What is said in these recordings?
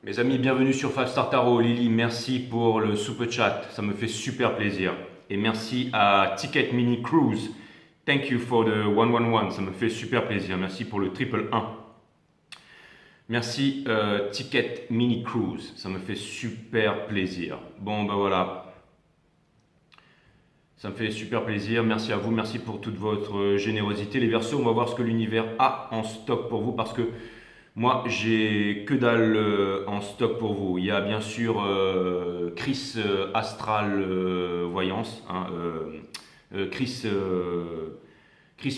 Mes amis, bienvenue sur 5 Star Tarot. Lily, merci pour le super chat, ça me fait super plaisir. Et merci à Ticket Mini Cruise. Thank you for the 111, ça me fait super plaisir. Merci pour le triple 1. Merci Ticket Mini Cruise, ça me fait super plaisir. Bon ben voilà, ça me fait super plaisir. Merci à vous, merci pour toute votre générosité. Les Verseaux, on va voir ce que l'univers a en stock pour vous parce que moi, j'ai que dalle en stock pour vous. Il y a bien sûr Chris Astral Voyance, hein, Chris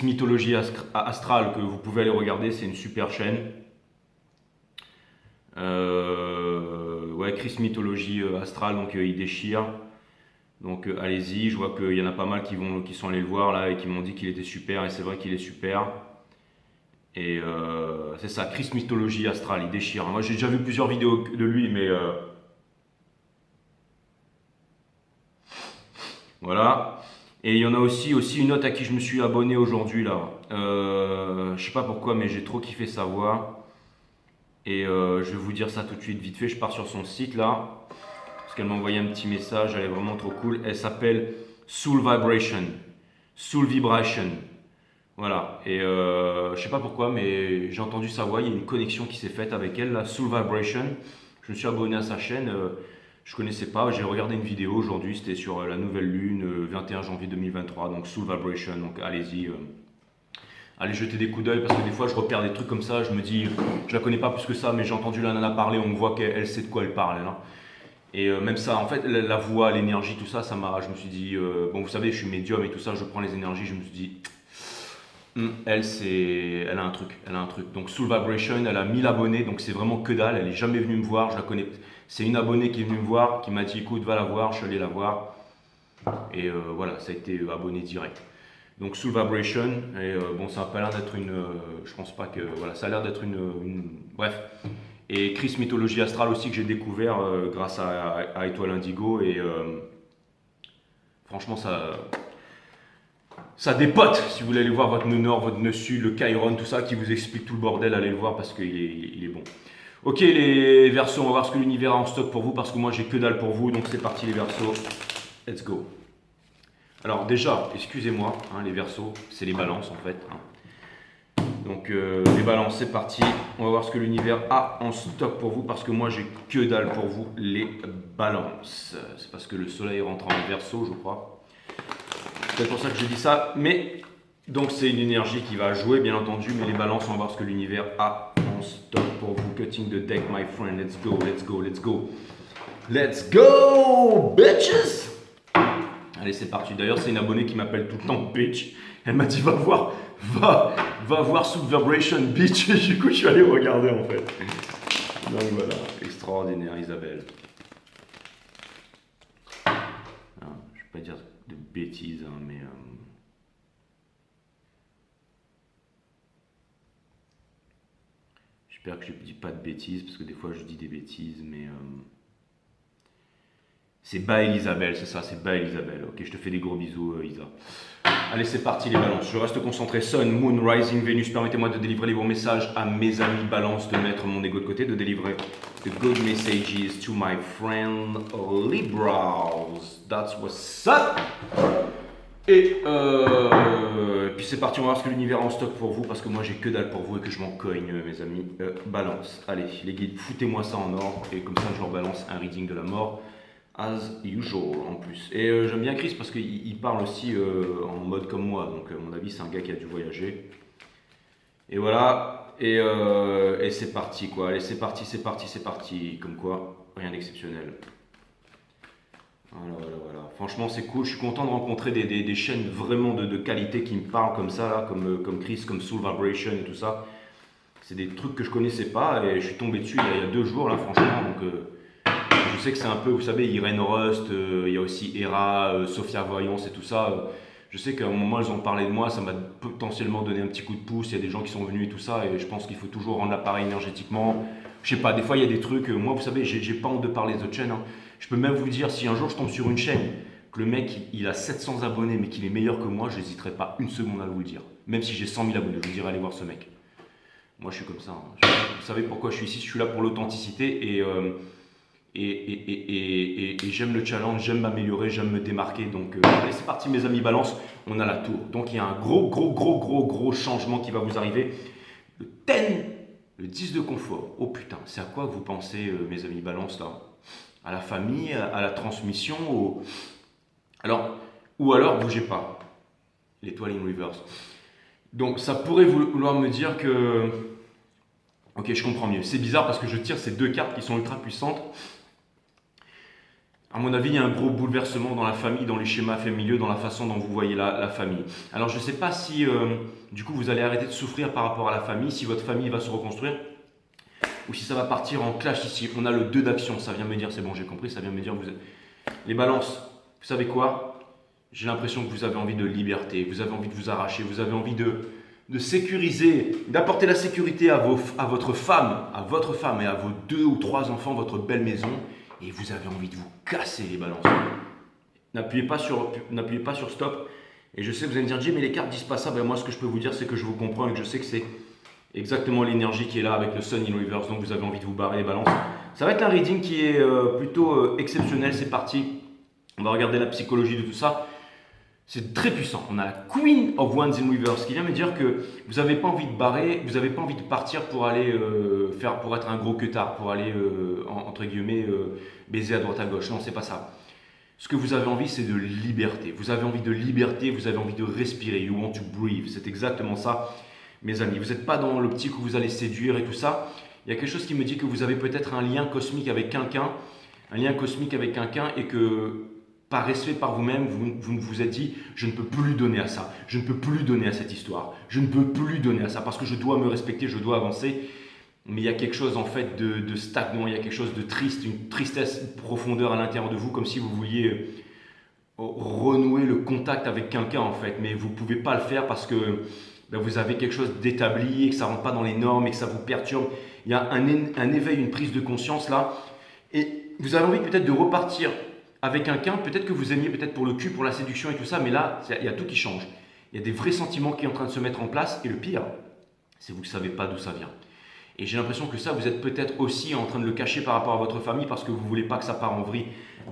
Mythologie Astrale que vous pouvez aller regarder, c'est une super chaîne. Ouais, Chris Mythologie Astrale, donc il déchire. Donc allez-y, je vois qu'il y en a pas mal qui sont allés le voir là et qui m'ont dit qu'il était super, et c'est vrai qu'il est super. Et c'est ça, Chris Mythologie Astrale, il déchire. Moi j'ai déjà vu plusieurs vidéos de lui, mais voilà. Et il y en a aussi une autre à qui je me suis abonné aujourd'hui là. Je sais pas pourquoi, mais j'ai trop kiffé sa voix. Et je vais vous dire ça tout de suite, vite fait. Je pars sur son site là, parce qu'elle m'a envoyé un petit message. Elle est vraiment trop cool. Elle s'appelle Soul Vibration. Soul Vibration. Voilà. Et je sais pas pourquoi, mais j'ai entendu sa voix. Il y a une connexion qui s'est faite avec elle, la Soul Vibration. Je me suis abonné à sa chaîne. Je connaissais pas. J'ai regardé une vidéo aujourd'hui. C'était sur la nouvelle lune, 21 janvier 2023. Donc Soul Vibration. Donc allez-y. Allez jeter des coups d'œil parce que des fois je repère des trucs comme ça. Je me dis, je la connais pas plus que ça, mais j'ai entendu la nana parler. On voit qu'elle sait de quoi elle parle. Elle, hein. Et même ça, en fait, la voix, l'énergie, tout ça, ça m'a. Je me suis dit, bon, vous savez, je suis médium et tout ça. Je prends les énergies. Je me suis dit. Elle, elle a un truc, elle a un truc. Donc Soul Vibration, elle a 1000 abonnés, donc c'est vraiment que dalle. Elle est jamais venue me voir, je la connais. C'est une abonnée qui est venue me voir, qui m'a dit écoute, va la voir. Je suis allé la voir et voilà, ça a été abonné direct. Donc Soul Vibration, et bon, ça a pas l'air d'être une, je pense pas que, voilà, ça a l'air d'être bref. Et Chris Mythologie Astrale aussi que j'ai découvert grâce à Étoile Indigo et franchement ça dépote. Si vous voulez aller voir votre nœud nord, votre nœud sud, le Chiron, tout ça, qui vous explique tout le bordel, allez le voir parce qu'il est bon. Ok les Verseaux, on va voir ce que l'univers a en stock pour vous parce que moi j'ai que dalle pour vous, donc c'est parti les Verseaux, let's go. Alors déjà, excusez-moi, hein, les Verseaux, c'est les balances en fait. Hein. Donc les balances, c'est parti. On va voir ce que l'univers a en stock pour vous parce que moi j'ai que dalle pour vous, les balances. C'est parce que le soleil rentre en Verseau, je crois. C'est pour ça que je dis ça, mais donc c'est une énergie qui va jouer bien entendu, mais les balances, on va voir ce que l'univers a en stock pour vous. Cutting the deck, my friend, let's go, let's go, let's go. Let's go, bitches. Allez, c'est parti. D'ailleurs, c'est une abonnée qui m'appelle tout le temps bitch. Elle m'a dit va voir Soul Vibration, bitch. Du coup, je suis allé regarder en fait. Donc voilà, extraordinaire Isabelle. Ah, je vais pas dire de bêtises, hein, mais j'espère que je ne dis pas de bêtises, parce que des fois je dis des bêtises, mais c'est Baël Isabelle, c'est ça, c'est Baël Isabelle. Ok, je te fais des gros bisous, Isa. Allez, c'est parti les balances. Je reste concentré. Sun, Moon, Rising, Vénus. Permettez-moi de délivrer les bons messages à mes amis balance, de mettre mon ego de côté, de délivrer the good messages to my friend Libras. That's what's up. Et puis c'est parti, on va voir ce que l'univers a en stock pour vous, parce que moi j'ai que dalle pour vous et que je m'en cogne, mes amis. Balance. Allez, les guides, foutez-moi ça en ordre, et comme ça je leur balance un reading de la mort. As usual en plus. Et j'aime bien Chris parce qu'il parle aussi en mode comme moi, donc à mon avis c'est un gars qui a dû voyager. Et voilà, et c'est parti quoi, allez c'est parti, c'est parti, c'est parti, comme quoi, rien d'exceptionnel. Voilà, voilà, voilà. Franchement c'est cool, je suis content de rencontrer des chaînes vraiment de qualité qui me parlent comme ça, là, comme Chris, comme Soul Vibration et tout ça. C'est des trucs que je connaissais pas et je suis tombé dessus il y a 2 jours là franchement, donc... je sais que c'est un peu, vous savez, Irène Rust, il y a aussi Hera, Sophia Voyance et tout ça. Je sais qu'à un moment, elles ont parlé de moi, ça m'a potentiellement donné un petit coup de pouce. Il y a des gens qui sont venus et tout ça, et je pense qu'il faut toujours rendre l'appareil énergétiquement. Je sais pas, des fois, il y a des trucs. Moi, vous savez, j'ai pas honte de parler des autres chaînes. Hein. Je peux même vous dire, si un jour je tombe sur une chaîne, que le mec, il a 700 abonnés, mais qu'il est meilleur que moi, je n'hésiterai pas une seconde à vous le dire. Même si j'ai 100 000 abonnés, je vous dirai, allez voir ce mec. Moi, je suis comme ça. Hein. Vous savez pourquoi je suis ici? Je suis là pour l'authenticité et j'aime le challenge, j'aime m'améliorer, j'aime me démarquer. Donc, allez, c'est parti, mes amis balance. On a la tour. Donc, il y a un gros changement qui va vous arriver. Le 10, le 10 de confort. Oh putain, c'est à quoi vous pensez, mes amis balance, là? À la famille, à la transmission, ou alors, bougez pas. L'étoile in reverse. Donc, ça pourrait vouloir me dire que... Ok, je comprends mieux. C'est bizarre parce que je tire ces deux cartes qui sont ultra puissantes. À mon avis, il y a un gros bouleversement dans la famille, dans les schémas familiaux, dans la façon dont vous voyez la famille. Alors, je ne sais pas si, du coup, vous allez arrêter de souffrir par rapport à la famille, si votre famille va se reconstruire, ou si ça va partir en clash ici. On a le 2 d'action, ça vient me dire, c'est bon, j'ai compris, ça vient me dire, les balances, vous savez quoi? J'ai l'impression que vous avez envie de liberté, vous avez envie de vous arracher, vous avez envie de sécuriser, d'apporter la sécurité à votre femme et à vos 2 ou 3 enfants, votre belle maison. Et vous avez envie de vous casser les balances. N'appuyez pas sur stop. Et je sais que vous allez me dire, Jay, mais les cartes disent pas ça. Ben moi, ce que je peux vous dire, c'est que je vous comprends et que je sais que c'est exactement l'énergie qui est là avec le Sun in Reverse. Donc, vous avez envie de vous barrer les balances. Ça va être un reading qui est plutôt exceptionnel. C'est parti. On va regarder la psychologie de tout ça. C'est très puissant. On a la Queen of Wands in Reverse qui vient me dire que vous n'avez pas envie de barrer, vous n'avez pas envie de partir pour aller pour être un gros queutard, pour aller entre guillemets baiser à droite à gauche. Non, c'est pas ça. Ce que vous avez envie, c'est de liberté. Vous avez envie de liberté, vous avez envie de respirer. You want to breathe. C'est exactement ça, mes amis. Vous n'êtes pas dans l'optique où vous allez séduire et tout ça. Il y a quelque chose qui me dit que vous avez peut-être un lien cosmique avec quelqu'un, et que par respect par vous-même, vous vous êtes dit, je ne peux plus donner à ça, je ne peux plus donner à cette histoire, je ne peux plus donner à ça parce que je dois me respecter, je dois avancer. Mais il y a quelque chose en fait de stagnant, il y a quelque chose de triste, une tristesse, une profondeur à l'intérieur de vous, comme si vous vouliez renouer le contact avec quelqu'un en fait. Mais vous ne pouvez pas le faire parce que vous avez quelque chose d'établi et que ça ne rentre pas dans les normes et que ça vous perturbe. Il y a un éveil, une prise de conscience là. Et vous avez envie peut-être de repartir avec quelqu'un, peut-être que vous aimiez peut-être pour le cul, pour la séduction et tout ça, mais là, il y a tout qui change. Il y a des vrais sentiments qui sont en train de se mettre en place et le pire, c'est que vous ne savez pas d'où ça vient. Et j'ai l'impression que ça, vous êtes peut-être aussi en train de le cacher par rapport à votre famille parce que vous ne voulez pas que ça parte en vrille.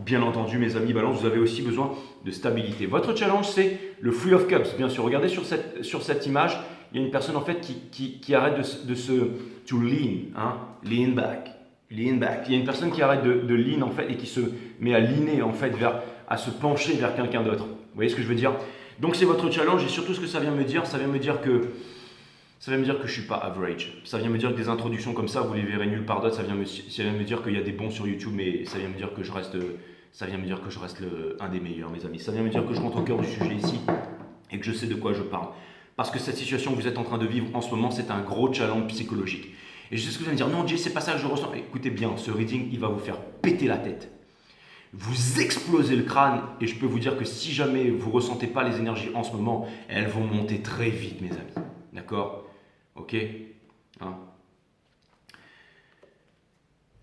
Bien entendu, mes amis balance, vous avez aussi besoin de stabilité. Votre challenge, c'est le Three of Cups. Bien sûr, regardez sur cette image, il y a une personne en fait qui arrête de se to lean, hein, lean back. Lean back. Il y a une personne qui arrête de lean en fait et qui se met à leaner en fait à se pencher vers quelqu'un d'autre. Vous voyez ce que je veux dire? Donc c'est votre challenge et surtout ce que ça vient me dire, ça vient me dire que je suis pas average. Ça vient me dire que des introductions comme ça, vous les verrez nulle part d'autre. Ça vient me dire qu'il y a des bons sur YouTube, mais ça vient me dire que je reste un des meilleurs, mes amis. Ça vient me dire que je rentre au cœur du sujet ici et que je sais de quoi je parle. Parce que cette situation que vous êtes en train de vivre en ce moment, c'est un gros challenge psychologique. Et je sais ce que vous allez me dire, non Jay, c'est pas ça que je ressens. Écoutez bien, ce reading, il va vous faire péter la tête. Vous explosez le crâne et je peux vous dire que si jamais vous ne ressentez pas les énergies en ce moment, elles vont monter très vite, mes amis. D'accord? Ok, hein.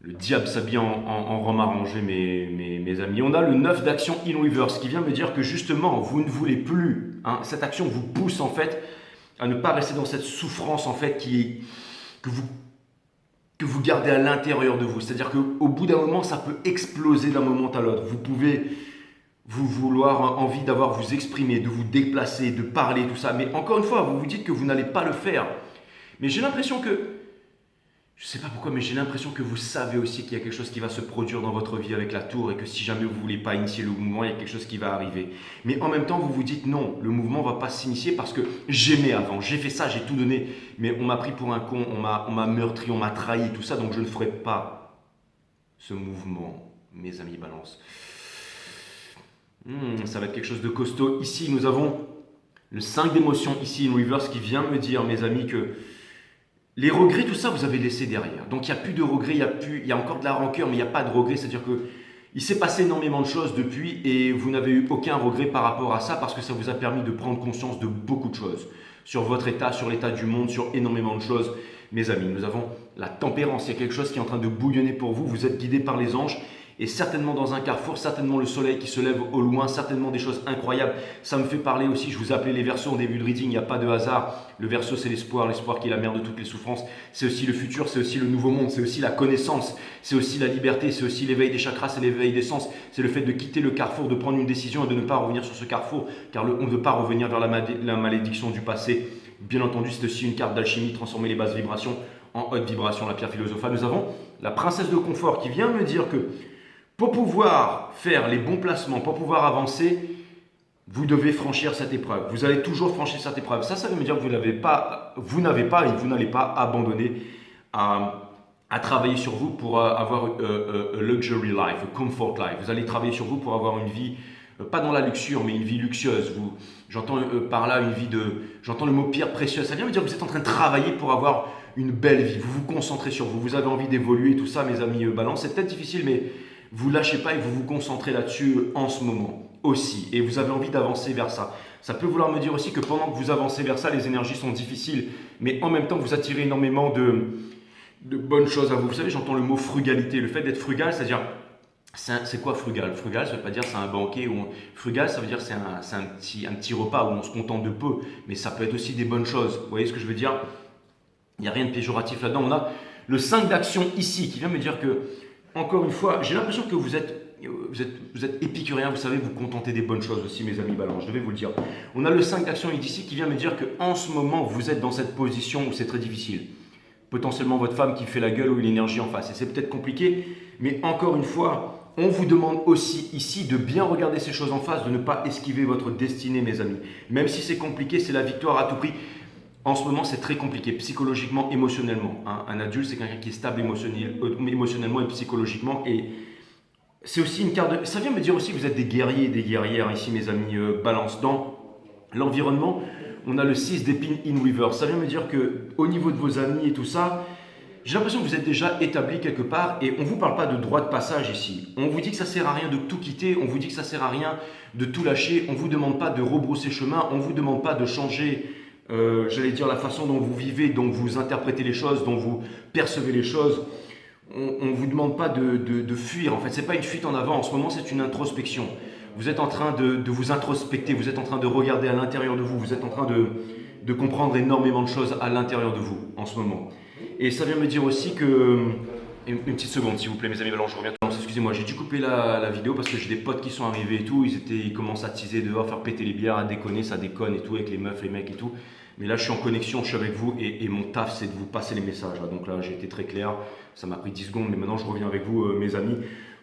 Le diable s'habille en rhum arrangé, mes amis. On a le 9 d'action in reverse qui vient me dire que justement, vous ne voulez plus. Hein, cette action vous pousse en fait à ne pas rester dans cette souffrance en fait que vous gardez à l'intérieur de vous. C'est-à-dire qu'au bout d'un moment, ça peut exploser d'un moment à l'autre. Vous pouvez vous vouloir envie d'avoir vous exprimer, de vous déplacer, de parler, tout ça. Mais encore une fois, vous vous dites que vous n'allez pas le faire. Mais j'ai l'impression que, je ne sais pas pourquoi, mais j'ai l'impression que vous savez aussi qu'il y a quelque chose qui va se produire dans votre vie avec la tour et que si jamais vous ne voulez pas initier le mouvement, il y a quelque chose qui va arriver. Mais en même temps, vous vous dites non, le mouvement ne va pas s'initier parce que j'aimais avant, j'ai fait ça, j'ai tout donné, mais on m'a pris pour un con, on m'a meurtri, on m'a trahi, tout ça, donc je ne ferai pas ce mouvement, mes amis balance. Ça va être quelque chose de costaud. Ici, nous avons le 5 d'émotions, ici, in reverse, qui vient me dire, mes amis, que les regrets, tout ça, vous avez laissé derrière. Donc, il n'y a plus de regrets, il y a encore de la rancœur, mais il n'y a pas de regrets. C'est-à-dire qu'il s'est passé énormément de choses depuis et vous n'avez eu aucun regret par rapport à ça parce que ça vous a permis de prendre conscience de beaucoup de choses. Sur votre état, sur l'état du monde, sur énormément de choses. Mes amis, nous avons la tempérance. Il y a quelque chose qui est en train de bouillonner pour vous. Vous êtes guidé par les anges et certainement dans un carrefour, certainement le soleil qui se lève au loin, certainement des choses incroyables. Ça me fait parler aussi, je vous ai appelé les Verseaux en début de reading, il n'y a pas de hasard. Le Verseau, c'est l'espoir qui est la mère de toutes les souffrances. C'est aussi le futur, c'est aussi le nouveau monde, c'est aussi la connaissance, c'est aussi la liberté, c'est aussi l'éveil des chakras, c'est l'éveil des sens. C'est le fait de quitter le carrefour, de prendre une décision et de ne pas revenir sur ce carrefour, car on ne veut pas revenir vers la malédiction du passé. Bien entendu, c'est aussi une carte d'alchimie, transformer les basses vibrations en haute vibration, la pierre philosophale. Nous avons la princesse de confort qui vient me dire que pour pouvoir faire les bons placements, pour pouvoir avancer, vous devez franchir cette épreuve. Vous allez toujours franchir cette épreuve. Ça veut dire que vous n'avez pas et vous n'allez pas abandonner à travailler sur vous pour avoir a luxury life, a comfort life. Vous allez travailler sur vous pour avoir une vie, pas dans la luxure, mais une vie luxueuse. J'entends par là une vie j'entends le mot pierre précieuse. Ça vient me dire que vous êtes en train de travailler pour avoir une belle vie. Vous vous concentrez sur vous. Vous avez envie d'évoluer, tout ça, mes amis Balance. C'est peut-être difficile, mais vous lâchez pas et vous vous concentrez là-dessus en ce moment aussi. Et vous avez envie d'avancer vers ça. Ça peut vouloir me dire aussi que pendant que vous avancez vers ça, les énergies sont difficiles, mais en même temps, vous attirez énormément de bonnes choses à vous. Vous savez, j'entends le mot frugalité. Le fait d'être frugal, c'est-à-dire, c'est quoi frugal? Frugal, ça ne veut pas dire c'est un banquet. Frugal, ça veut dire c'est un petit repas où on se contente de peu, mais ça peut être aussi des bonnes choses. Vous voyez ce que je veux dire? Il n'y a rien de péjoratif là-dedans. On a le 5 d'action ici qui vient me dire que, encore une fois, j'ai l'impression que vous êtes épicurien, vous savez, vous contentez des bonnes choses aussi, mes amis Balance, je vais vous le dire. On a le 5 d'action ici qui vient me dire qu'en ce moment, vous êtes dans cette position où c'est très difficile. Potentiellement votre femme qui fait la gueule ou une énergie en face. Et c'est peut-être compliqué, mais encore une fois, on vous demande aussi ici de bien regarder ces choses en face, de ne pas esquiver votre destinée, mes amis. Même si c'est compliqué, c'est la victoire à tout prix. En ce moment, c'est très compliqué, psychologiquement, émotionnellement. Un adulte, c'est quelqu'un qui est stable émotionnellement et psychologiquement. Et c'est aussi une carte de... Ça vient me dire aussi que vous êtes des guerriers et des guerrières ici, mes amis Balance. Dans l'environnement, on a le 6 d'épines in reverse. Ça vient me dire qu'au niveau de vos amis et tout ça, j'ai l'impression que vous êtes déjà établi quelque part et on ne vous parle pas de droit de passage ici. On vous dit que ça ne sert à rien de tout quitter, on vous dit que ça ne sert à rien de tout lâcher, on ne vous demande pas de rebrousser chemin, on ne vous demande pas de changer... j'allais dire la façon dont vous vivez, dont vous interprétez les choses, dont vous percevez les choses. On ne vous demande pas de fuir. En fait, ce n'est pas une fuite en avant. En ce moment, c'est une introspection. Vous êtes en train de vous introspecter. Vous êtes en train de regarder à l'intérieur de vous. Vous êtes en train de comprendre énormément de choses à l'intérieur de vous en ce moment. Et ça vient me dire aussi que... Une petite seconde, s'il vous plaît, mes amis. Alors, je reviens. Excusez-moi, j'ai dû couper la vidéo parce que j'ai des potes qui sont arrivés et tout. Ils commencent à teaser dehors, faire péter les bières, à déconner, ça déconne et tout, avec les meufs, les mecs et tout. Mais là, je suis en connexion, je suis avec vous et mon taf, c'est de vous passer les messages. Là. Donc là, j'ai été très clair. Ça m'a pris 10 secondes, mais maintenant, je reviens avec vous, mes amis.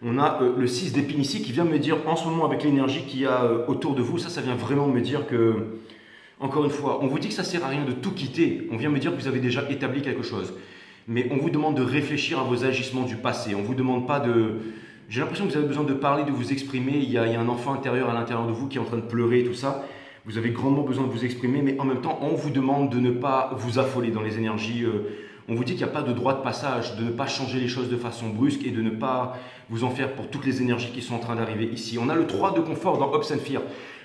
On a le 6 d'épines ici qui vient me dire, en ce moment, avec l'énergie qu'il y a autour de vous, ça vient vraiment me dire que, encore une fois, on vous dit que ça ne sert à rien de tout quitter. On vient me dire que vous avez déjà établi quelque chose. Mais on vous demande de réfléchir à vos agissements du passé. On ne vous demande pas de... J'ai l'impression que vous avez besoin de parler, de vous exprimer. Il y a un enfant intérieur à l'intérieur de vous qui est en train de pleurer et tout ça. Vous avez grandement besoin de vous exprimer, mais en même temps, on vous demande de ne pas vous affoler dans les énergies. On vous dit qu'il n'y a pas de droit de passage, de ne pas changer les choses de façon brusque et de ne pas vous en faire pour toutes les énergies qui sont en train d'arriver ici. On a le 3 de confort dans Hopes and Fear.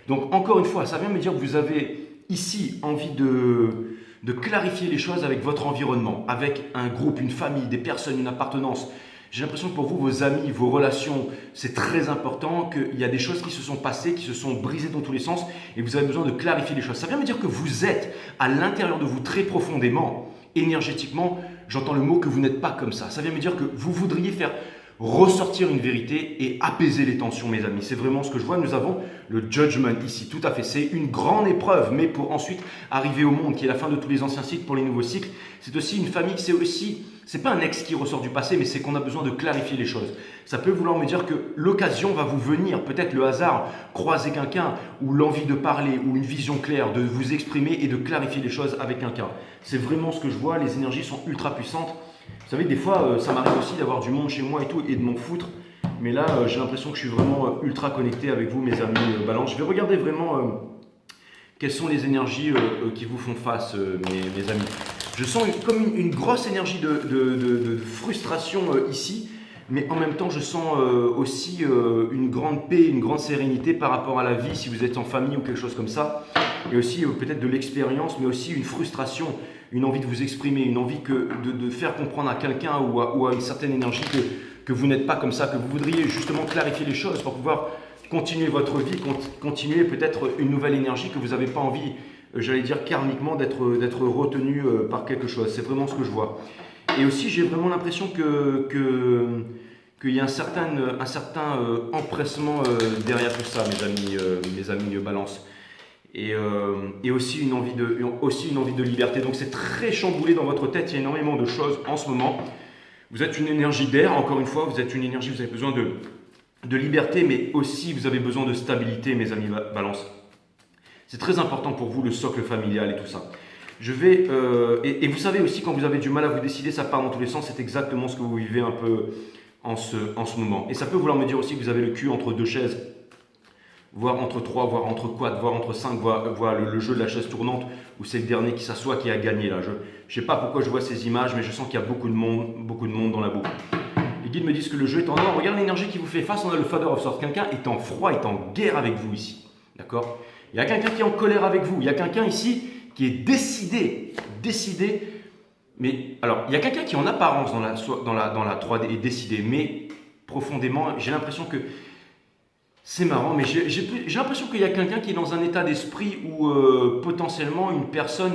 Donc encore une fois, ça vient me dire que vous avez ici envie de clarifier les choses avec votre environnement, avec un groupe, une famille, des personnes, une appartenance. J'ai l'impression que pour vous, vos amis, vos relations, c'est très important, qu'il y a des choses qui se sont passées, qui se sont brisées dans tous les sens et vous avez besoin de clarifier les choses. Ça vient me dire que vous êtes à l'intérieur de vous très profondément, énergétiquement, j'entends le mot que vous n'êtes pas comme ça. Ça vient me dire que vous voudriez faire ressortir une vérité et apaiser les tensions, mes amis. C'est vraiment ce que je vois. Nous avons le judgment ici, tout à fait. C'est une grande épreuve, mais pour ensuite arriver au monde, qui est la fin de tous les anciens cycles pour les nouveaux cycles. C'est aussi une famille, c'est pas un ex qui ressort du passé, mais c'est qu'on a besoin de clarifier les choses. Ça peut vouloir me dire que l'occasion va vous venir, peut-être le hasard, croiser quelqu'un, ou l'envie de parler, ou une vision claire, de vous exprimer et de clarifier les choses avec quelqu'un. C'est vraiment ce que je vois. Les énergies sont ultra puissantes. Vous savez, des fois, ça m'arrive aussi d'avoir du monde chez moi et tout, et de m'en foutre. Mais là, j'ai l'impression que je suis vraiment ultra connecté avec vous, mes amis Balance. Je vais regarder vraiment quelles sont les énergies qui vous font face, mes amis. Je sens comme une grosse énergie de frustration ici, mais en même temps, je sens aussi une grande paix, une grande sérénité par rapport à la vie, si vous êtes en famille ou quelque chose comme ça. Et aussi peut-être de l'expérience, mais aussi une frustration une envie de vous exprimer, une envie de faire comprendre à quelqu'un ou à une certaine énergie que vous n'êtes pas comme ça, que vous voudriez justement clarifier les choses pour pouvoir continuer votre vie, continuer peut-être une nouvelle énergie que vous n'avez pas envie, j'allais dire karmiquement, d'être retenu par quelque chose. C'est vraiment ce que je vois. Et aussi, j'ai vraiment l'impression qu'il y a un certain empressement derrière tout ça, mes amis Balance. Et aussi une envie de liberté. Donc c'est très chamboulé dans votre tête, il y a énormément de choses en ce moment. Vous êtes une énergie d'air, encore une fois, vous êtes une énergie, vous avez besoin de liberté, mais aussi vous avez besoin de stabilité, mes amis Balance. C'est très important pour vous, le socle familial et tout ça. Et vous savez aussi, quand vous avez du mal à vous décider, ça part dans tous les sens, c'est exactement ce que vous vivez un peu en ce moment. Et ça peut vouloir me dire aussi que vous avez le cul entre deux chaises, voire entre 3, voire entre quad, voire entre 5, voire le jeu de la chaise tournante, où c'est le dernier qui s'assoit qui a gagné là. Je ne sais pas pourquoi je vois ces images, mais je sens qu'il y a beaucoup de monde dans la boucle. Les guides me disent que le jeu est en or. Regarde l'énergie qui vous fait face, on a le Father of Swords. Quelqu'un est en froid, est en guerre avec vous ici. D'accord? Il y a quelqu'un qui est en colère avec vous. Il y a quelqu'un ici qui est décidé. Mais alors, il y a quelqu'un qui en apparence dans la 3D est décidé, mais profondément, j'ai l'impression que c'est marrant, mais j'ai l'impression qu'il y a quelqu'un qui est dans un état d'esprit où potentiellement une personne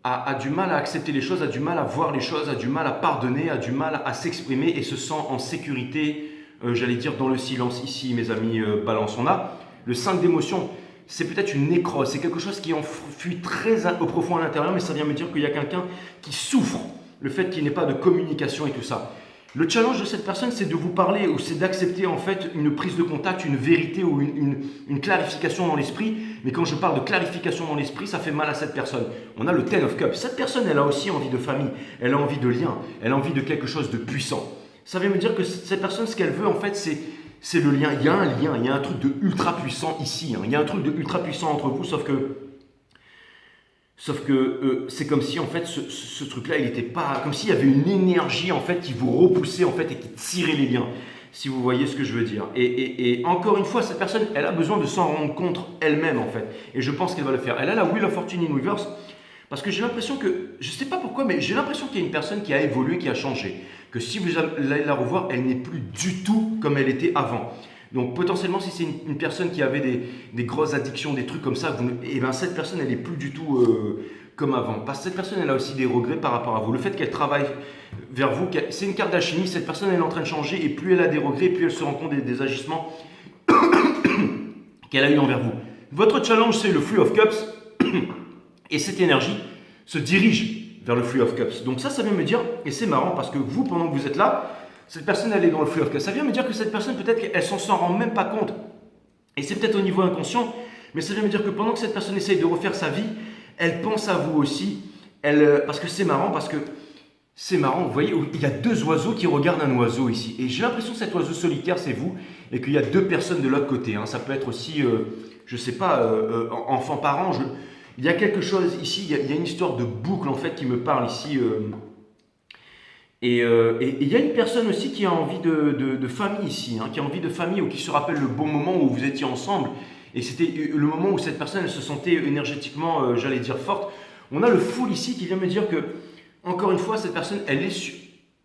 a du mal à accepter les choses, a du mal à voir les choses, a du mal à pardonner, a du mal à s'exprimer et se sent en sécurité, j'allais dire, dans le silence ici, mes amis Balance. On a le 5 d'émotion, c'est peut-être une nécrose, c'est quelque chose qui enfuit très au profond à l'intérieur, mais ça vient me dire qu'il y a quelqu'un qui souffre, le fait qu'il n'y ait pas de communication et tout ça. Le challenge de cette personne, c'est de vous parler ou c'est d'accepter en fait une prise de contact, une vérité ou une clarification dans l'esprit. Mais quand je parle de clarification dans l'esprit, ça fait mal à cette personne. On a le Ten of Cups. Cette personne, elle a aussi envie de famille, elle a envie de lien, elle a envie de quelque chose de puissant. Ça vient me dire que cette personne, ce qu'elle veut en fait, c'est le lien. Il y a un lien, il y a un truc de ultra puissant ici. Il y a un truc de ultra puissant entre vous, sauf que c'est comme si en fait ce truc-là, il n'était pas comme s'il y avait une énergie en fait qui vous repoussait en fait et qui tirait les liens. Si vous voyez ce que je veux dire. Et encore une fois, cette personne, elle a besoin de s'en rendre compte elle-même en fait. Et je pense qu'elle va le faire. Elle a la Wheel of Fortune in Reverse parce que j'ai l'impression que, je ne sais pas pourquoi, mais j'ai l'impression qu'il y a une personne qui a évolué, qui a changé. Que si vous allez la revoir, elle n'est plus du tout comme elle était avant. Donc potentiellement, si c'est une personne qui avait des grosses addictions, des trucs comme ça, et ben cette personne, elle n'est plus du tout comme avant. Parce que cette personne, elle a aussi des regrets par rapport à vous. Le fait qu'elle travaille vers vous, c'est une carte d'alchimie, cette personne, elle est en train de changer, et plus elle a des regrets, plus elle se rend compte des agissements qu'elle a eu envers vous. Votre challenge, c'est le Three of Cups, et cette énergie se dirige vers le Three of Cups. Donc ça vient me dire, et c'est marrant, parce que vous, pendant que vous êtes là, cette personne, elle est dans le Three of Cups. Ça vient me dire que cette personne, peut-être qu'elle s'en rend même pas compte. Et c'est peut-être au niveau inconscient, mais ça vient me dire que pendant que cette personne essaye de refaire sa vie, elle pense à vous aussi. Parce que c'est marrant, vous voyez, il y a deux oiseaux qui regardent un oiseau ici. Et j'ai l'impression que cet oiseau solitaire, c'est vous, et qu'il y a deux personnes de l'autre côté. Ça peut être aussi, je ne sais pas, enfant-parent. Il y a quelque chose ici, il y a une histoire de boucle en fait qui me parle ici. Et il y a une personne aussi qui a envie de famille ici, qui a envie de famille ou qui se rappelle le bon moment où vous étiez ensemble. Et c'était le moment où cette personne elle se sentait énergétiquement, j'allais dire, forte. On a le Fool ici qui vient me dire que, encore une fois, cette personne,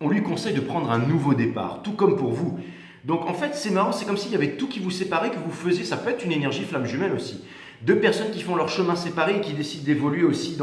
on lui conseille de prendre un nouveau départ, tout comme pour vous. Donc en fait, c'est marrant, c'est comme s'il y avait tout qui vous séparait, que vous faisiez. Ça peut être une énergie flamme jumelle aussi. Deux personnes qui font leur chemin séparé et qui décident d'évoluer aussi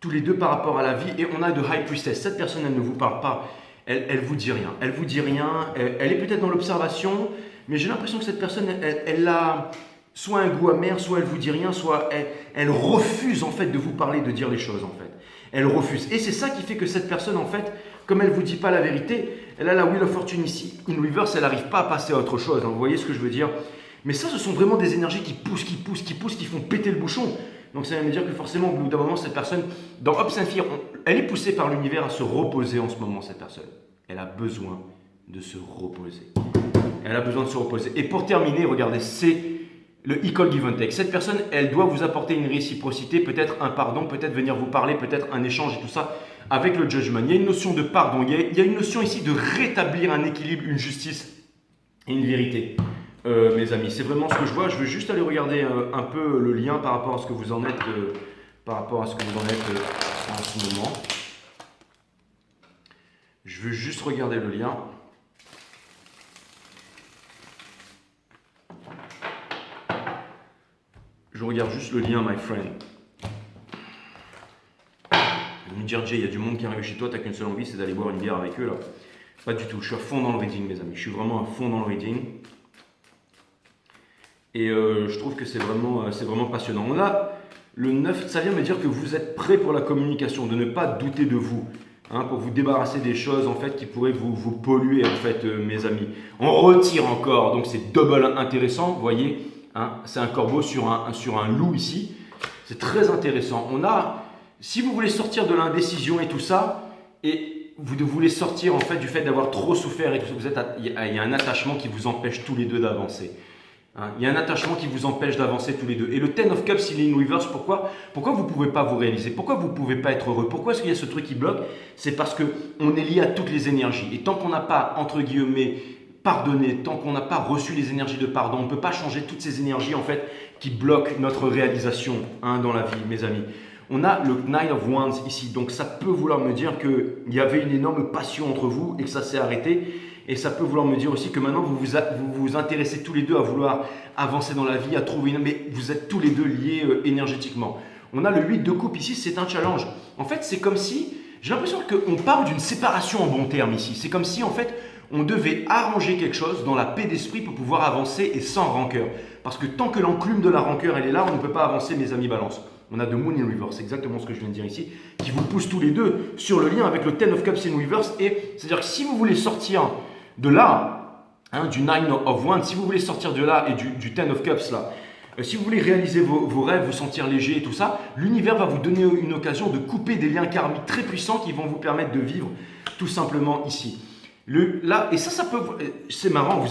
tous les deux par rapport à la vie. Et on a de High Priestess. Cette personne, elle ne vous parle pas. Elle vous dit rien. Elle vous dit rien. Elle est peut-être dans l'observation, mais j'ai l'impression que cette personne, elle a soit un goût amer, soit elle vous dit rien, soit elle refuse en fait de vous parler, de dire les choses en fait. Elle refuse. Et c'est ça qui fait que cette personne en fait, comme elle ne vous dit pas la vérité, elle a la Wheel of Fortune ici, in reverse, elle n'arrive pas à passer à autre chose. Vous voyez ce que je veux dire? Mais ça, ce sont vraiment des énergies qui poussent, qui font péter le bouchon. Donc ça veut me dire que forcément, au bout d'un moment, cette personne, dans Hope Saphir, elle est poussée par l'univers à se reposer en ce moment, cette personne. Elle a besoin de se reposer. Elle a besoin de se reposer. Et pour terminer, regardez, c'est le Equal Give and Take. Cette personne, elle doit vous apporter une réciprocité, peut-être un pardon, peut-être venir vous parler, peut-être un échange et tout ça avec le judgment. Il y a une notion de pardon, il y a une notion ici de rétablir un équilibre, une justice et une vérité. Mes amis, c'est vraiment ce que je vois. Je veux juste aller regarder un peu le lien par rapport à ce que vous en êtes par rapport à ce que vous en êtes en ce moment. Je veux juste regarder le lien. Je regarde juste le lien, my friend. Vous me dire, Jay, il y a du monde qui arrive chez toi, t'as qu'une seule envie, c'est d'aller boire une bière avec eux là. Pas du tout, je suis à fond dans le reading, mes amis. Je suis vraiment à fond dans le reading. Et je trouve que c'est vraiment passionnant. On a le 9, ça vient me dire que vous êtes prêt pour la communication, de ne pas douter de vous. Hein, pour vous débarrasser des choses en fait qui pourraient vous polluer en fait, mes amis. On retire encore, donc c'est double intéressant, vous voyez. Hein, c'est un corbeau sur un loup ici. C'est très intéressant. On a, si vous voulez sortir de l'indécision et tout ça, et vous voulez sortir en fait du fait d'avoir trop souffert et tout ça, il y a un attachement qui vous empêche tous les deux d'avancer. Hein, il y a un attachement qui vous empêche d'avancer tous les deux. Et le Ten of Cups, il est in reverse. Pourquoi vous ne pouvez pas vous réaliser? Pourquoi vous ne pouvez pas être heureux? Pourquoi est-ce qu'il y a ce truc qui bloque? C'est parce qu'on est lié à toutes les énergies. Et tant qu'on n'a pas, entre guillemets, pardonner, tant qu'on n'a pas reçu les énergies de pardon, on ne peut pas changer toutes ces énergies en fait qui bloquent notre réalisation, hein, dans la vie, mes amis. On a le Nine of Wands ici, donc ça peut vouloir me dire qu'il y avait une énorme passion entre vous et que ça s'est arrêté. Et ça peut vouloir me dire aussi que maintenant vous vous intéressez tous les deux à vouloir avancer dans la vie, à trouver une... Mais vous êtes tous les deux liés énergétiquement. On a le 8 de coupe ici, c'est un challenge. En fait, c'est comme si, j'ai l'impression qu'on parle d'une séparation en bon terme ici. C'est comme si en fait, on devait arranger quelque chose dans la paix d'esprit pour pouvoir avancer et sans rancœur. Parce que tant que l'enclume de la rancœur elle est là, on ne peut pas avancer, mes amis balance. On a de Moon in Reverse, c'est exactement ce que je viens de dire ici, qui vous pousse tous les deux sur le lien avec le Ten of Cups in Reverse. Et c'est-à-dire que si vous voulez sortir de là, hein, du Nine of Wands, si vous voulez sortir de là et du Ten of Cups là, si vous voulez réaliser vos rêves, vous sentir léger et tout ça, l'univers va vous donner une occasion de couper des liens karmiques très puissants qui vont vous permettre de vivre tout simplement ici. Là, et ça peut, c'est marrant,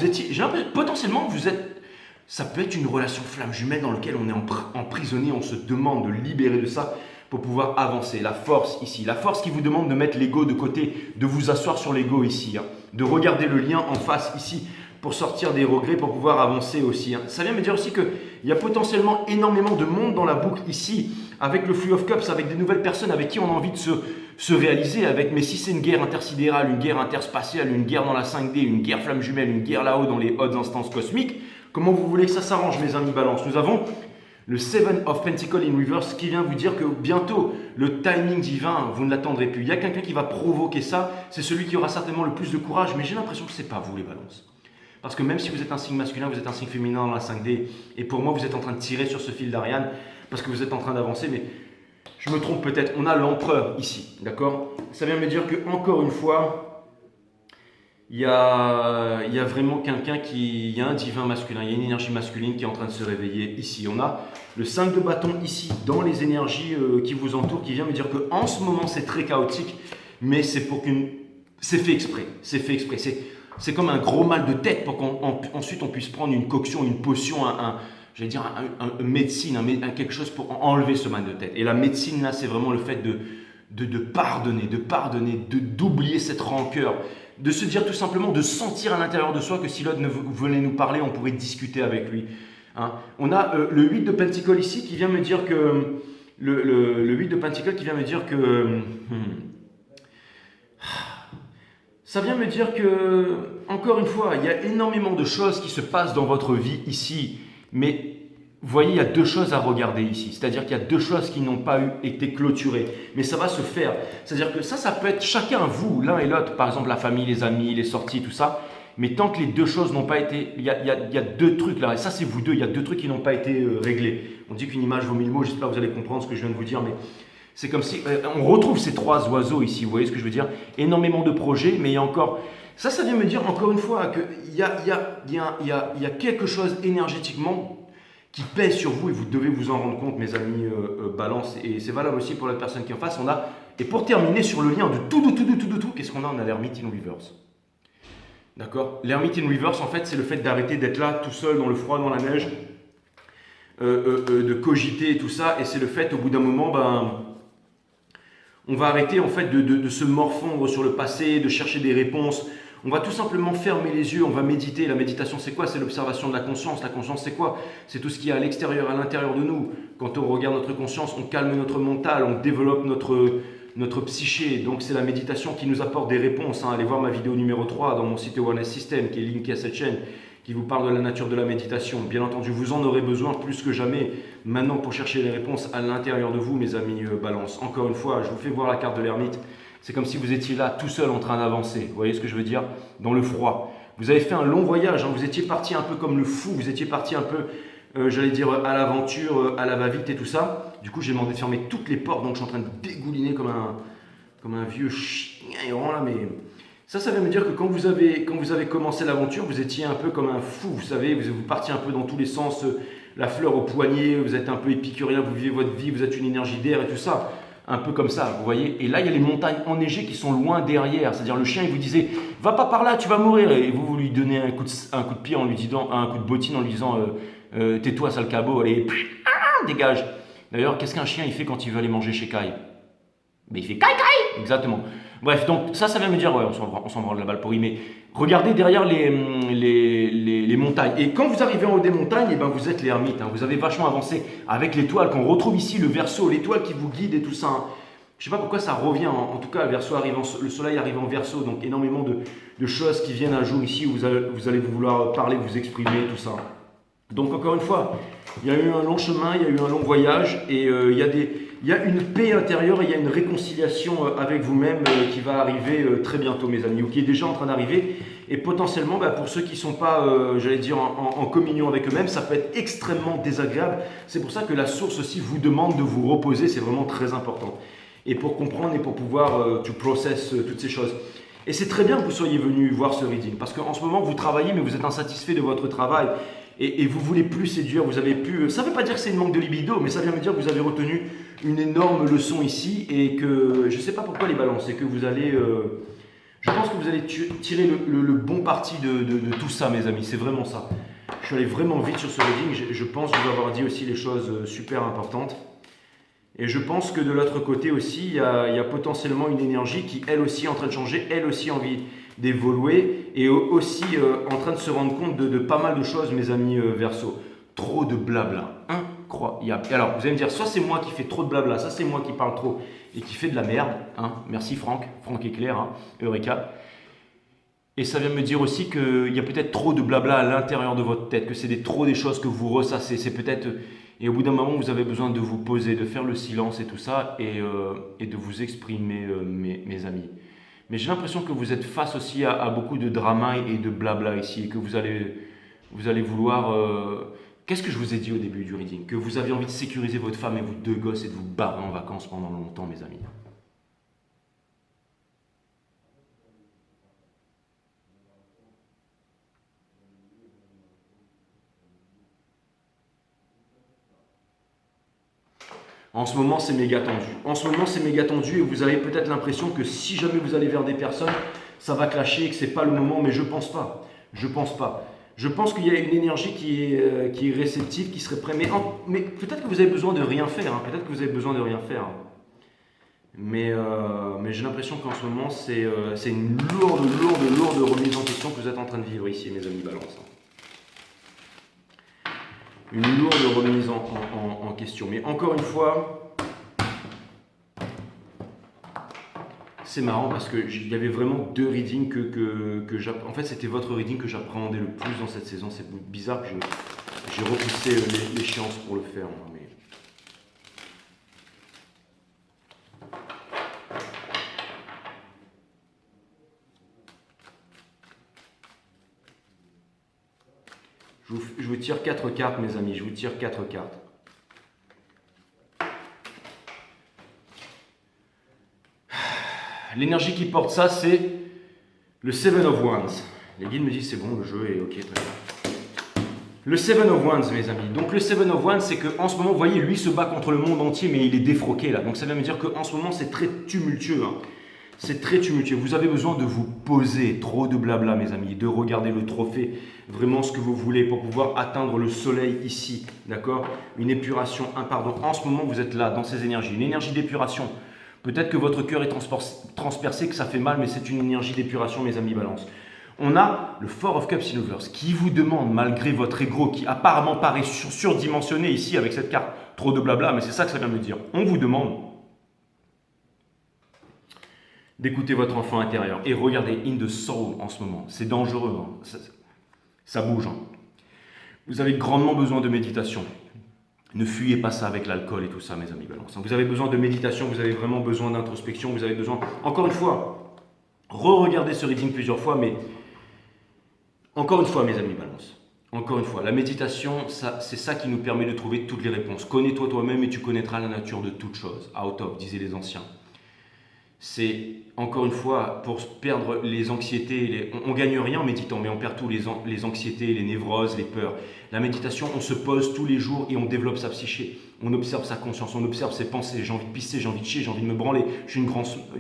potentiellement vous êtes, ça peut être une relation flamme jumelle dans laquelle on est emprisonné, on se demande de libérer de ça pour pouvoir avancer. La force ici, la force qui vous demande de mettre l'ego de côté, de vous asseoir sur l'ego ici, hein, de regarder le lien en face ici pour sortir des regrets, pour pouvoir avancer aussi. Hein. Ça vient me dire aussi qu'il y a potentiellement énormément de monde dans la boucle ici, avec le Three of Cups, avec des nouvelles personnes avec qui on a envie de se réaliser, mais si c'est une guerre intersidérale, une guerre interspatiale, une guerre dans la 5D, une guerre flamme jumelle, une guerre là-haut dans les hautes instances cosmiques, comment vous voulez que ça s'arrange, mes amis balance? Nous avons le Seven of Pentacles in Reverse qui vient vous dire que bientôt, le timing divin, vous ne l'attendrez plus. Il y a quelqu'un qui va provoquer ça, c'est celui qui aura certainement le plus de courage, mais j'ai l'impression que ce n'est pas vous les balances. Parce que même si vous êtes un signe masculin, vous êtes un signe féminin dans la 5D, et pour moi, vous êtes en train de tirer sur ce fil d'Ariane, parce que vous êtes en train d'avancer, mais je me trompe peut-être. On a l'empereur ici, d'accord? Ça vient me dire que encore une fois, il y a vraiment quelqu'un il y a un divin masculin, il y a une énergie masculine qui est en train de se réveiller ici. On a le 5 de bâton ici, dans les énergies qui vous entourent, qui vient me dire qu'en ce moment, c'est très chaotique, mais c'est fait exprès, c'est fait exprès. C'est comme un gros mal de tête pour qu'ensuite on puisse prendre une coction, une potion, j'allais dire une médecine, quelque chose pour enlever ce mal de tête. Et la médecine là, c'est vraiment le fait de pardonner, d'oublier cette rancœur, de se dire tout simplement, de sentir à l'intérieur de soi que si l'autre venait nous parler, on pourrait discuter avec lui. Hein. On a le 8 de Pentacles ici qui vient me dire que le 8 de Pentacles qui vient me dire que ça vient me dire que, encore une fois, il y a énormément de choses qui se passent dans votre vie ici, mais vous voyez, il y a deux choses à regarder ici. C'est-à-dire qu'il y a deux choses qui n'ont pas été clôturées, mais ça va se faire. C'est-à-dire que ça peut être chacun, vous, l'un et l'autre, par exemple la famille, les amis, les sorties, tout ça, mais tant que les deux choses n'ont pas été... Il y a deux trucs là, et ça c'est vous deux, il y a deux trucs qui n'ont pas été réglés. On dit qu'une image vaut mille mots, j'espère que vous allez comprendre ce que je viens de vous dire, mais... C'est comme si, on retrouve ces trois oiseaux ici, vous voyez ce que je veux dire? Énormément de projets, mais il y a encore... Ça vient me dire encore une fois qu'il y a quelque chose énergétiquement qui pèse sur vous et vous devez vous en rendre compte, mes amis balance. Et c'est valable aussi pour la personne qui est en face. Et pour terminer sur le lien de tout, qu'est-ce qu'on a? On a l'Hermite in Reverse. D'accord? L'Hermite in Reverse, en fait, c'est le fait d'arrêter d'être là tout seul dans le froid, dans la neige, de cogiter et tout ça. Et c'est le fait, au bout d'un moment, on va arrêter en fait de se morfondre sur le passé, de chercher des réponses. On va tout simplement fermer les yeux, on va méditer. La méditation, c'est quoi? C'est l'observation de la conscience. La conscience, c'est quoi? C'est tout ce qui est à l'extérieur, à l'intérieur de nous. Quand on regarde notre conscience, on calme notre mental, on développe notre psyché. Donc c'est la méditation qui nous apporte des réponses. Allez voir ma vidéo numéro 3 dans mon site Awareness System qui est linké à cette chaîne, qui vous parle de la nature de la méditation. Bien entendu, vous en aurez besoin plus que jamais maintenant pour chercher les réponses à l'intérieur de vous, mes amis Balance. Encore une fois, je vous fais voir la carte de l'ermite. C'est comme si vous étiez là tout seul en train d'avancer. Vous voyez ce que je veux dire? Dans le froid. Vous avez fait un long voyage, vous étiez parti un peu comme le fou, vous étiez parti un peu, j'allais dire, à l'aventure, à la va-vite et tout ça. Du coup, j'ai demandé de fermer toutes les portes, donc je suis en train de dégouliner comme un vieux chien errant là, mais... Ça veut me dire que quand vous avez commencé l'aventure, vous étiez un peu comme un fou, vous savez, vous partiez un peu dans tous les sens, la fleur au poignet, vous êtes un peu épicurien, vous vivez votre vie, vous êtes une énergie d'air et tout ça, un peu comme ça, vous voyez. Et là, il y a les montagnes enneigées qui sont loin derrière, c'est-à-dire le chien, il vous disait, va pas par là, tu vas mourir, et vous lui donnez un coup de pied en lui disant, un coup de bottine en lui disant, tais-toi sale cabot, allez, dégage. D'ailleurs, qu'est-ce qu'un chien il fait quand il veut aller manger chez Kai? Mais il fait Kai Kai. Exactement. Bref, donc ça vient me dire, ouais, on s'en branle la balle pourrie, mais regardez derrière les montagnes. Et quand vous arrivez en haut des montagnes, eh ben vous êtes l'ermite, vous avez vachement avancé avec l'étoile qu'on retrouve ici, le Verseau, l'étoile qui vous guide et tout ça. Je ne sais pas pourquoi ça revient, en tout cas le soleil arrive en Verseau, donc énormément de choses qui viennent un jour ici où vous allez vouloir parler, vous exprimer, tout ça. Donc encore une fois, il y a eu un long chemin, il y a eu un long voyage et il y a une paix intérieure et il y a une réconciliation avec vous-même qui va arriver très bientôt, mes amis, ou qui est déjà en train d'arriver. Et potentiellement, pour ceux qui ne sont pas, j'allais dire, en communion avec eux-mêmes, ça peut être extrêmement désagréable. C'est pour ça que la source aussi vous demande de vous reposer, c'est vraiment très important. Et pour comprendre et pour pouvoir to process toutes ces choses. Et c'est très bien que vous soyez venu voir ce reading, parce qu'en ce moment, vous travaillez, mais vous êtes insatisfait de votre travail. Et vous voulez plus séduire, vous avez plus... Ça ne veut pas dire que c'est une manque de libido, mais ça vient me dire que vous avez retenu une énorme leçon ici et que, je ne sais pas pourquoi les balances, et que vous allez... je pense que vous allez tirer le bon parti de tout ça, mes amis, c'est vraiment ça. Je suis allé vraiment vite sur ce reading, je pense vous avoir dit aussi les choses super importantes. Et je pense que de l'autre côté aussi, il y a potentiellement une énergie qui, elle aussi, est en train de changer, elle aussi envie d'évoluer et aussi en train de se rendre compte de pas mal de choses, mes amis Verseau. Trop de blabla, incroyable. Et alors, vous allez me dire, soit c'est moi qui fais trop de blabla, ça c'est moi qui parle trop et qui fait de la merde. Merci Franck est clair, Eureka. Et ça vient me dire aussi qu'il y a peut-être trop de blabla à l'intérieur de votre tête, que c'est trop des choses que vous ressassez. C'est peut-être... Et au bout d'un moment, vous avez besoin de vous poser, de faire le silence et tout ça, et de vous exprimer, mes amis. Mais j'ai l'impression que vous êtes face aussi à beaucoup de drama et de blabla ici, et que vous allez vouloir... Qu'est-ce que je vous ai dit au début du reading? Que vous avez envie de sécuriser votre femme et vos 2 gosses et de vous barrer en vacances pendant longtemps, mes amis. En ce moment, c'est méga tendu. Et vous avez peut-être l'impression que si jamais vous allez vers des personnes, ça va clasher, que ce n'est pas le moment, mais je ne pense pas. Je pense qu'il y a une énergie qui est réceptive, qui serait prête. Mais peut-être que vous avez besoin de rien faire. Mais j'ai l'impression qu'en ce moment, c'est une lourde remise en question que vous êtes en train de vivre ici, mes amis Balance. Une lourde remise en question. Mais encore une fois, c'est marrant parce qu'il y avait vraiment 2 readings que j'appréhendais. En fait, c'était votre reading que j'appréhendais le plus dans cette saison. C'est bizarre que j'ai repoussé l'échéance pour le faire. Mais... Je vous tire 4 cartes, mes amis. Je vous tire 4 cartes. L'énergie qui porte ça, c'est le Seven of Wands. Les guides me disent c'est bon, le jeu est ok, très bien. Le Seven of Wands, mes amis. Donc le Seven of Wands, c'est qu'en ce moment, vous voyez, lui se bat contre le monde entier, mais il est défroqué là. Donc ça veut me dire qu'en ce moment, c'est très tumultueux. C'est très tumultueux. Vous avez besoin de vous poser, trop de blabla, mes amis, de regarder le trophée, vraiment ce que vous voulez pour pouvoir atteindre le soleil ici, d'accord? Une épuration, un pardon. En ce moment, vous êtes là, dans ces énergies, une énergie d'épuration. Peut-être que votre cœur est transpercé, que ça fait mal, mais c'est une énergie d'épuration, mes amis Balance. On a le Four of Cups Silvers qui vous demande, malgré votre ego qui apparemment paraît surdimensionné ici avec cette carte, trop de blabla, mais c'est ça que ça vient me dire. On vous demande d'écouter votre enfant intérieur. Et regardez, in the soul en ce moment, c'est dangereux, hein. Ça bouge. Hein. Vous avez grandement besoin de méditation. Ne fuyez pas ça avec l'alcool et tout ça, mes amis Balance. Vous avez besoin de méditation, vous avez vraiment besoin d'introspection, vous avez besoin, encore une fois, re-regardez ce reading plusieurs fois, mais encore une fois, mes amis Balance, encore une fois, la méditation, c'est ça qui nous permet de trouver toutes les réponses. Connais-toi toi-même et tu connaîtras la nature de toutes choses. Out of, disaient les anciens. C'est, encore une fois, pour perdre les anxiétés, on ne gagne rien en méditant, mais on perd tout, les anxiétés, les névroses, les peurs. La méditation, on se pose tous les jours et on développe sa psyché. On observe sa conscience, on observe ses pensées. J'ai envie de pisser, j'ai envie de chier, j'ai envie de me branler. Je suis une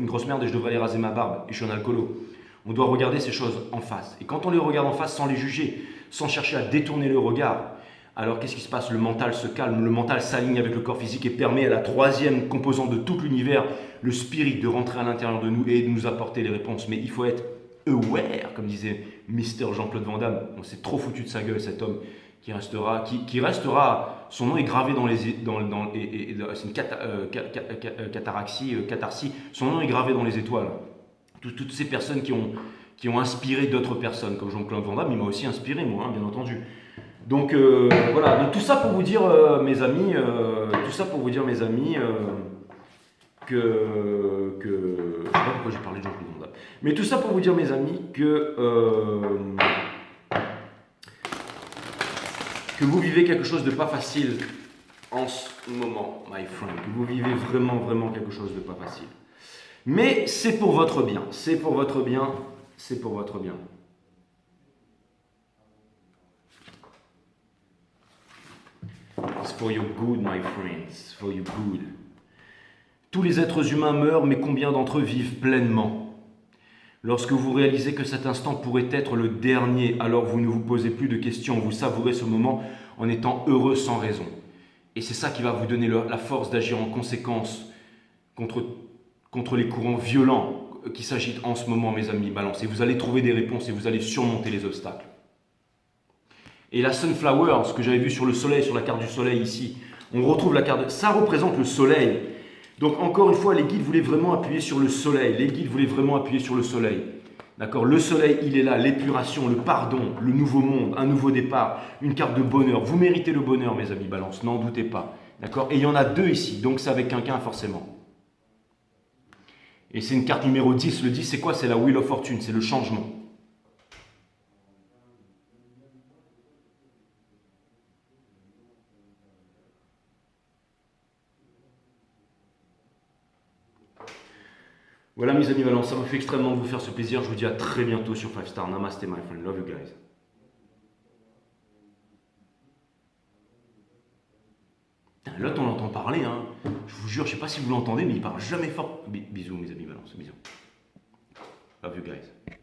grosse merde et je devrais aller raser ma barbe. Et je suis un alcoolo. On doit regarder ces choses en face. Et quand on les regarde en face sans les juger, sans chercher à détourner le regard, alors qu'est-ce qui se passe? Le mental se calme, le mental s'aligne avec le corps physique et permet à la troisième composante de tout l'univers, le spirit, de rentrer à l'intérieur de nous et de nous apporter les réponses. Mais il faut être aware, comme disait Mr. Jean-Claude Van Damme. On s'est trop foutu de sa gueule, cet homme qui restera, son nom est gravé dans les, c'est une catharsis, son nom est gravé dans les étoiles. Toutes ces personnes qui ont inspiré d'autres personnes, comme Jean-Claude Van Damme, il m'a aussi inspiré, moi, hein, bien entendu. Donc voilà, donc tout ça pour vous dire, mes amis, que je sais pas pourquoi j'ai parlé de Jean-Claude Van Damme, mais tout ça pour vous dire, mes amis, que vous vivez quelque chose de pas facile en ce moment, my friend, que vous vivez vraiment quelque chose de pas facile. Mais c'est pour votre bien, c'est pour votre bien, c'est pour votre bien. It's for your good, my friends, for your good. Tous les êtres humains meurent, mais combien d'entre eux vivent pleinement? Lorsque vous réalisez que cet instant pourrait être le dernier, alors vous ne vous posez plus de questions, vous savourez ce moment en étant heureux sans raison. Et c'est ça qui va vous donner la force d'agir en conséquence contre les courants violents qui s'agitent en ce moment, mes amis Balance. Et vous allez trouver des réponses et vous allez surmonter les obstacles. Et la Sunflower, ce que j'avais vu sur le soleil, sur la carte du soleil ici, on retrouve la carte, ça représente le soleil. Donc encore une fois, les guides voulaient vraiment appuyer sur le soleil. Les guides voulaient vraiment appuyer sur le soleil. D'accord? Le soleil, il est là, l'épuration, le pardon, le nouveau monde, un nouveau départ, une carte de bonheur. Vous méritez le bonheur, mes amis Balance, n'en doutez pas. D'accord? Et il y en a deux ici, donc c'est avec quelqu'un forcément. Et c'est une carte numéro 10. Le 10, c'est quoi? C'est la Wheel of Fortune, c'est le changement. Voilà, mes amis Valence, ça m'a fait extrêmement de vous faire ce plaisir. Je vous dis à très bientôt sur 5 Star. Namaste, my friend. Love you guys. L'autre, on l'entend parler, hein. Je vous jure, je sais pas si vous l'entendez, mais il parle jamais fort. Bisous, mes amis Valence. Bisous. Love you guys.